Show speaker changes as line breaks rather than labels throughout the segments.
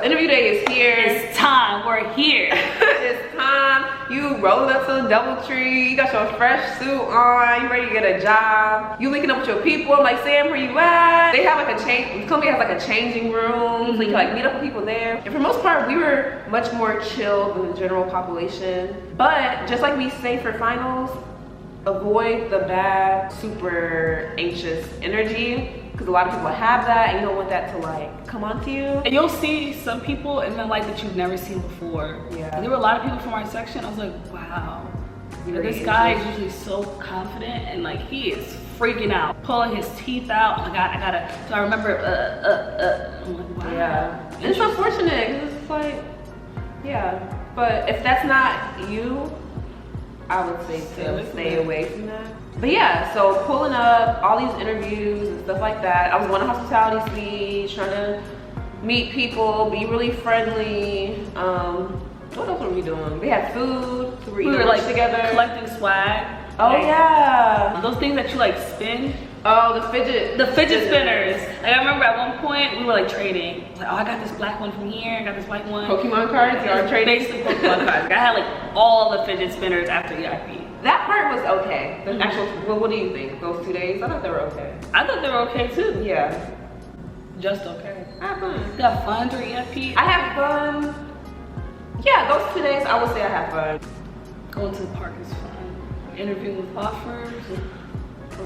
interview day is here.
It's time. We're here.
It's time. You rolling up to the DoubleTree. You got your fresh suit on. You ready to get a job. You linking up with your people. I'm like, Sam, where you at? They have like a change. Columbia has like a changing room. So you can like meet up with people there. And for the most part, we were much more chill than the general population. But just like we say for finals, avoid the bad, super anxious energy. Because a lot of people have that and you don't want that to like come onto you.
And you'll see some people in the light that you've never seen before.
Yeah.
And there were a lot of people from our section. I was like, wow. This guy is usually so confident and like he is freaking out, pulling his teeth out. I gotta. So I remember, I'm like, wow.
Yeah. And it's unfortunate because it's like, yeah. But if that's not you, I would say to stay away from that. But yeah, so pulling up all these interviews and stuff like that. I was going to hospitality suite, trying to meet people, be really friendly. What else were we doing? We had food, so we were like together,
collecting swag.
Oh like, yeah,
those things that you like spin.
Oh, the fidget
spinners. Like I remember at one point we were like trading. Like, oh, I got this black one from here. I got this white one.
Pokemon cards. Y'all trading?
Basically Pokemon cards. I had like all the fidget spinners after EIP.
That part was okay. The actual. Well, what do you think? Those 2 days? I thought they were okay.
I thought they were okay too.
Yeah.
Just okay.
I had fun.
You got fun during EIP?
I had fun. Yeah, those 2 days I would say I had fun.
Going to the park is fun. Interviewing with law firms,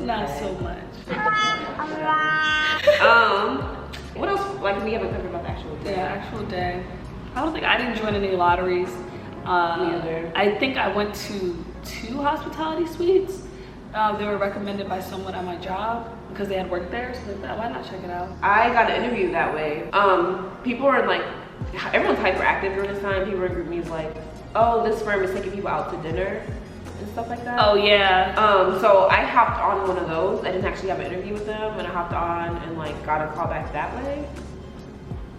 not so much.
What else? Like we haven't covered about the actual day.
Yeah, actual day. I don't think I didn't join any lotteries.
Me either.
I think I went to 2 hospitality suites. They were recommended by someone at my job because they had worked there. So I thought, why not check it out?
I got an interview that way. People were like, everyone's hyperactive during this time. People in group meetings like, oh, this firm is taking people out to dinner and stuff like that.
Oh yeah.
So I hopped on one of those. I didn't actually have an interview with them, and I hopped on and like got a call back that way.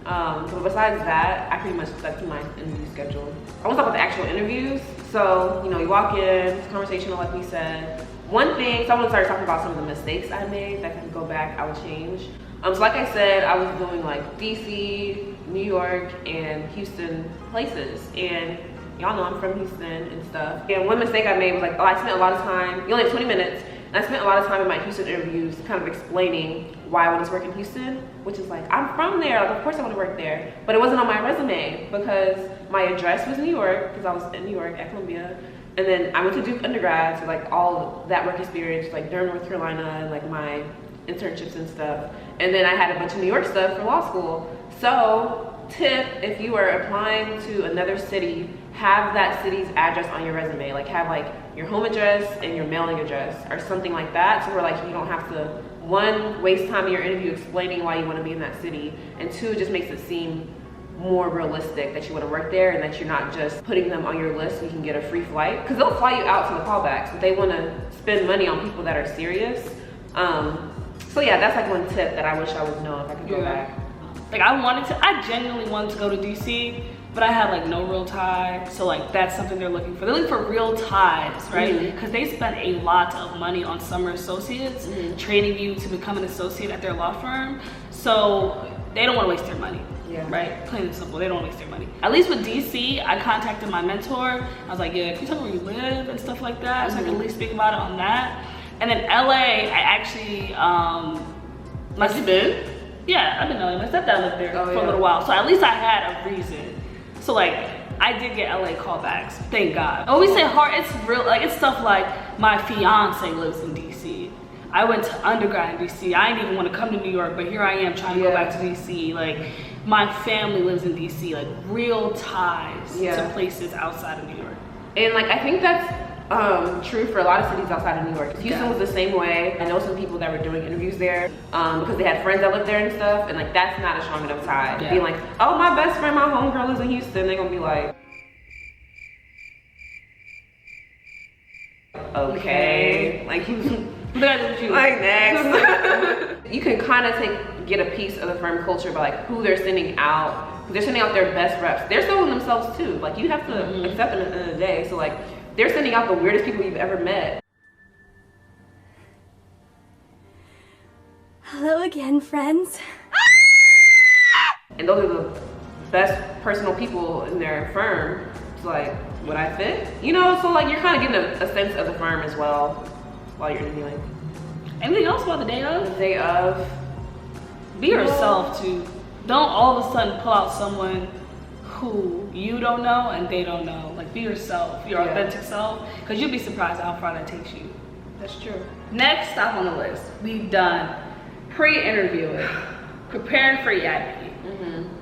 But besides that, I pretty much stuck to my interview schedule. I want to talk about the actual interviews. So, you know, you walk in, it's conversational like we said. One thing, someone started talking about some of the mistakes I made that if I could go back, I would change. So like I said, I was doing like DC, New York, and Houston places. And y'all know I'm from Houston and stuff. And one mistake I made was like, oh, I spent a lot of time, you only have 20 minutes, and I spent a lot of time in my Houston interviews kind of explaining why I wanted to work in Houston, which is like, I'm from there, like, of course I want to work there. But it wasn't on my resume because my address was New York, because I was in New York at Columbia. And then I went to Duke undergrad, so like all that work experience, like Durham, North Carolina, and like my internships and stuff. And then I had a bunch of New York stuff for law school. So tip, if you are applying to another city, have that city's address on your resume. Like have like your home address and your mailing address or something like that. So where like you don't have to, 1, waste time in your interview explaining why you want to be in that city, and 2, just makes it seem more realistic that you want to work there and that you're not just putting them on your list so you can get a free flight. Because they'll fly you out to the callbacks, but they want to spend money on people that are serious. So yeah, that's like one tip that I wish I would know if I could go back.
Like I genuinely wanted to go to DC, but I had like no real tie. So like that's something they're looking for. They're looking for real ties, right? Because they spend a lot of money on summer associates, training you to become an associate at their law firm. So they don't want to waste their money. Yeah. Right? Plain and simple, they don't waste their money. At least with DC, I contacted my mentor. I was like, yeah, can you tell me where you live and stuff like that? So I can at least speak about it on that. And then LA, I actually,
Have you been?
Yeah, I've been in LA. My stepdad lived there for a little while. So at least I had a reason. So like, I did get LA callbacks, thank God. I always say hard, it's real, like it's stuff like my fiance lives in DC. I went to undergrad in DC. I didn't even want to come to New York, but here I am trying to go back to DC. Like, my family lives in DC, like real ties to places outside of New York.
And like, I think that's true for a lot of cities outside of New York. Houston was the same way. I know some people that were doing interviews there because they had friends that lived there and stuff, and like that's not a strong enough tie. Being like, oh, my best friend, my homegirl lives in Houston, they're gonna be like, okay, like like next. You can kind of get a piece of the firm culture by like who they're sending out. They're sending out their best reps. They're selling themselves too. Like you have to accept them at the end of the day. So like they're sending out the weirdest people you've ever met.
Hello again, friends.
And those are the best personal people in their firm. It's like, would I fit? You know, so like you're kind of getting a sense of the firm as well while you're interviewing.
Anything else about the day of?
The day of.
Be yourself too. Don't all of a sudden pull out someone who you don't know and they don't know. Like, be yourself, your authentic self, because you'll be surprised how far that takes you.
That's true.
Next stop on the list, we've done pre-interviewing, preparing for EIP,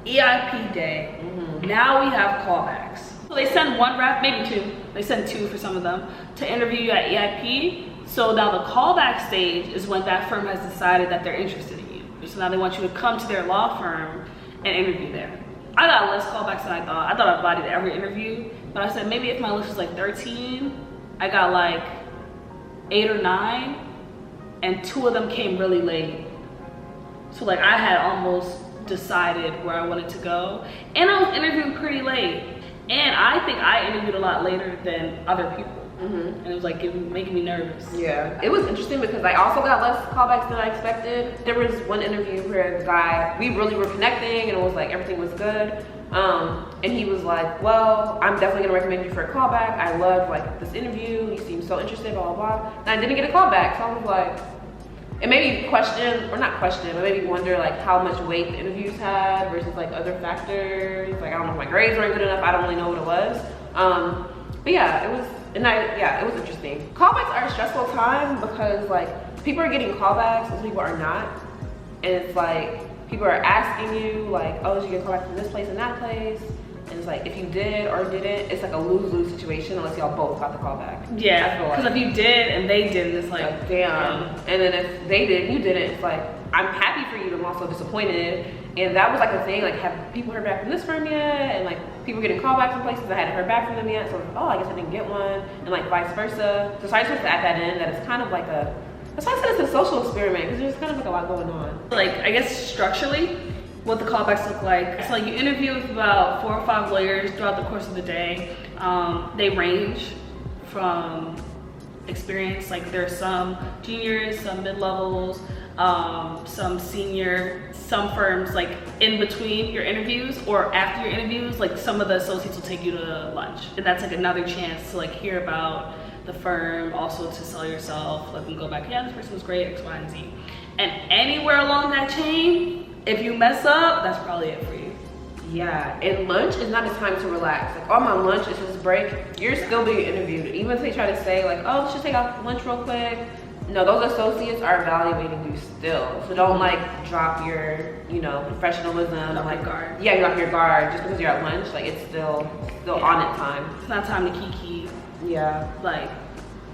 EIP day. Now we have callbacks. So they send one rep, maybe two. They send two for some of them to interview you at EIP. So now the callback stage is when that firm has decided that they're interested in you. So now they want you to come to their law firm and interview there. I got less callbacks than I thought. I thought I bodied every interview, but I said maybe if my list was like 13, I got like 8 or 9, and 2 of them came really late. So like I had almost decided where I wanted to go, and I was interviewing pretty late. And I think I interviewed a lot later than other people. And it was like making me nervous.
Yeah, it was interesting because I also got less callbacks than I expected. There was one interview where the guy, we really were connecting and it was like everything was good. And he was like, well, I'm definitely gonna recommend you for a callback. I loved like this interview, you seem so interested, blah, blah, blah. And I didn't get a callback, so I was like, it made me question, or not question, but made me wonder like how much weight the interviews had versus like other factors. Like, I don't know if my grades weren't good enough, I don't really know what it was. But yeah, it was, it was interesting. Callbacks are a stressful time because like people are getting callbacks and people are not. And it's like, people are asking you like, oh, did you get a callback from this place and that place? And it's like, if you did or didn't, it's like a lose-lose situation unless y'all both got the callback.
Yeah, because if you did and they didn't, it's like
damn. And then if they did and you didn't, it's like, I'm happy for you, but I'm also disappointed. And that was like a thing, like, have people heard back from this firm yet? And like, people getting callbacks from places I hadn't heard back from them yet. So, oh, I guess I didn't get one. And like, vice versa. So I just wanted to add that in, that it's kind of like that's why I said it's a social experiment, because there's kind of like a lot going on.
Like, I guess structurally, what the callbacks look like. So like, you interview with about 4 or 5 lawyers throughout the course of the day. They range from experience, like there's some juniors, some mid-levels, some senior, some firms like in between your interviews or after your interviews, like some of the associates will take you to lunch. And that's like another chance to like hear about the firm, also to sell yourself, let them go back, yeah, this person was great, X, Y, and Z. And anywhere along that chain, if you mess up, that's probably it for you.
Yeah, and lunch is not a time to relax. Like, on my lunch is just break, you're still being interviewed. Even if they try to say like, oh, let's just take off lunch real quick. No, those associates are evaluating you still. So don't like drop your, you know, professionalism.
Like guard.
Yeah, you drop your guard just because you're at lunch. Like, it's still on it time.
It's not time to kiki.
Yeah.
Like,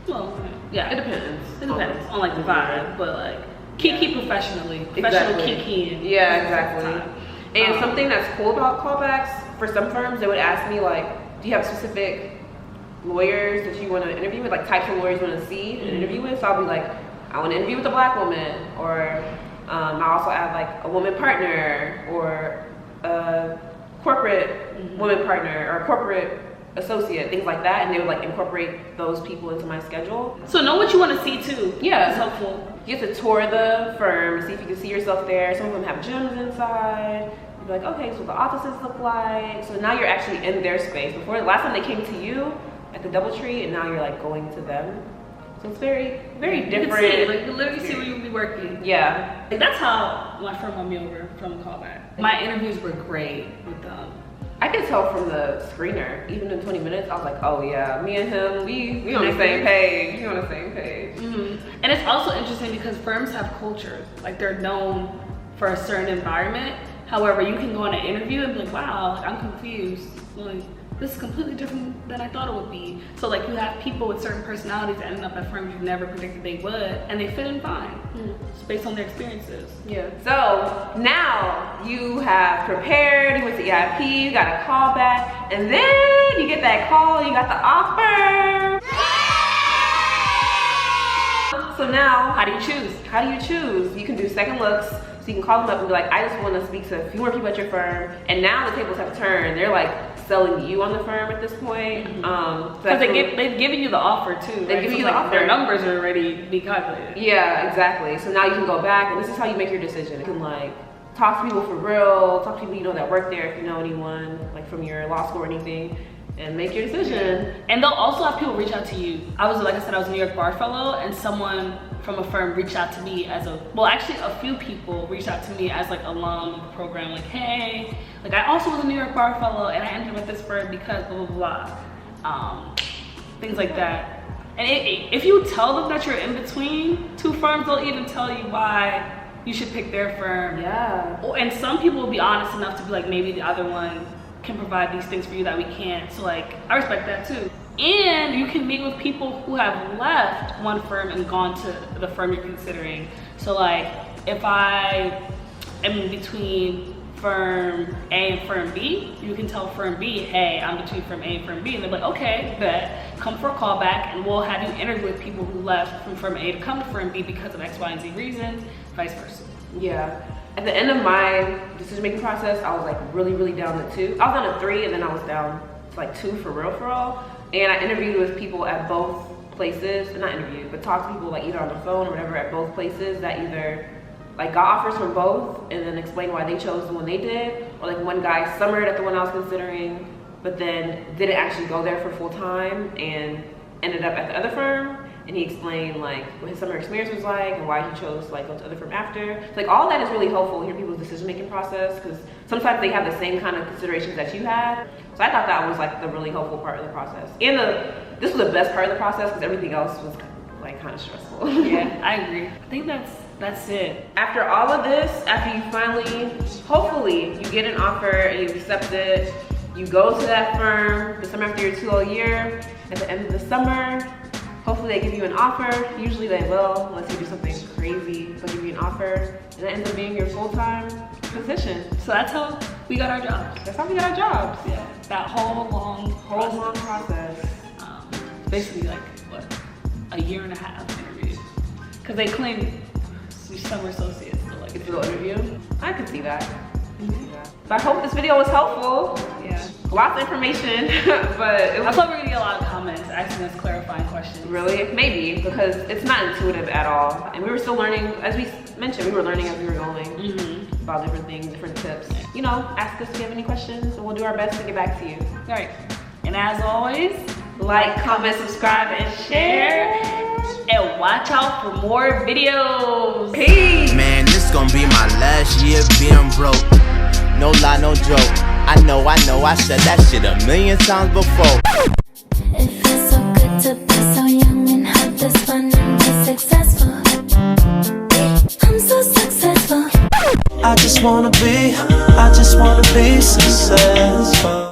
well, yeah.
It depends.
It depends on like the vibe, but like kiki professionally. Professional kikiing.
Yeah, exactly. And something that's cool about callbacks, for some firms, they would ask me like, do you have specific lawyers that you want to interview with, like types of lawyers you want to see and interview with? So I'll be like, I want to interview with a black woman, or I also add like a woman partner, or a corporate woman partner, or a corporate associate, things like that, and they would like incorporate those people into my schedule.
So know what you want to see too.
Yeah,
it's helpful.
You get to tour the firm, see if you can see yourself there. Some of them have gyms inside. You'd be like, okay, so what the offices look like. So now you're actually in their space. Before, last time they came to you at the DoubleTree, and now you're like going to them. So it's very, very different.
You can literally see where you'll be working.
Yeah.
Like, that's how my firm won me over from a callback. My interviews were great with them.
I could tell from the screener, even in 20 minutes, I was like, oh yeah, me and him, we on the same page. We on the same page.
And it's also interesting because firms have cultures. Like, they're known for a certain environment. However, you can go on an interview and be like, wow, like, I'm confused. Like, this is completely different than I thought it would be. So like, you have people with certain personalities that end up at firms you never predicted they would, and they fit in fine. It's based on their experiences.
Yeah. So now you have prepared, you went to EIP, you got a call back, and then you get that call, you got the offer. So now, how do you choose? How do you choose? You can do second looks. So you can call them up and be like, I just want to speak to a few more people at your firm. And now the tables have turned. They're like selling you on the firm at this point.
Because they've given you the offer too.
They've given you the offer.
Their numbers are already be calculated.
Yeah, exactly. So now you can go back, and this is how you make your decision. You can like talk to people for real, talk to people you know that work there if you know anyone, like from your law school or anything, and make your decision.
And they'll also have people reach out to you. Like I said, I was a New York bar fellow, and someone from a firm reached out to me actually a few people reached out to me as like alum of the program, like, hey, like I also was a New York bar fellow and I ended with this firm because blah, blah, blah. Things like that. And if you tell them that you're in between two firms, they'll even tell you why you should pick their firm.
Yeah.
And some people will be honest enough to be like, maybe the other one can provide these things for you that we can't. So like, I respect that too. And you can meet with people who have left one firm and gone to the firm you're considering. So like, if I am between firm A and firm B, you can tell firm B, hey, I'm between firm A and firm B. And they're like, okay, bet, come for a callback and we'll have you interview with people who left from firm A to come to firm B because of X, Y, and Z reasons, vice versa.
Yeah. At the end of my decision-making process, I was like really down to 2. I was down to 3 and then I was down to like 2 for real. And I interviewed with people at both places, not interviewed, but talked to people like either on the phone or whatever at both places that either like got offers from both and then explained why they chose the one they did, or like one guy summered at the one I was considering, but then didn't actually go there for full time and ended up at the other firm. And he explained like what his summer experience was like and why he chose like go to the other firm after. So, like all that is really helpful to hear people's decision-making process because sometimes they have the same kind of considerations that you had. So I thought that was like the really helpful part of the process. And this was the best part of the process because everything else was like kind of stressful.
Yeah, I agree. I think that's it.
After all of this, after you finally, hopefully you get an offer and you accept it, you go to that firm the summer after your 2 whole year, at the end of the summer, hopefully they give you an offer. Usually they will, unless you do something crazy, they'll give you an offer, and that ends up being your full-time position.
So that's how we got our jobs.
That's how we got our jobs.
Yeah, that whole long
process.
Basically like, what, a year and a half interview. Because they claim summer associates. So like,
it's a little interview. I could see that. So I hope this video was helpful.
Yeah.
Lots of information, but
I thought we were gonna get a lot of comments asking us clarifying questions.
Really? Maybe, because it's not intuitive at all. And we were still learning, as we mentioned, we were learning as we were going about different things, different tips. You know, ask us if you have any questions and we'll do our best to get back to you.
All right. And as always,
like, comment, subscribe, and share.
And watch out for more videos.
Peace.
Man, this gonna be my last year being broke. No lie, no joke. I know, I said that shit a million times before.
It feels so good to be so young and have this fun and be successful. I'm so successful.
I just wanna be successful.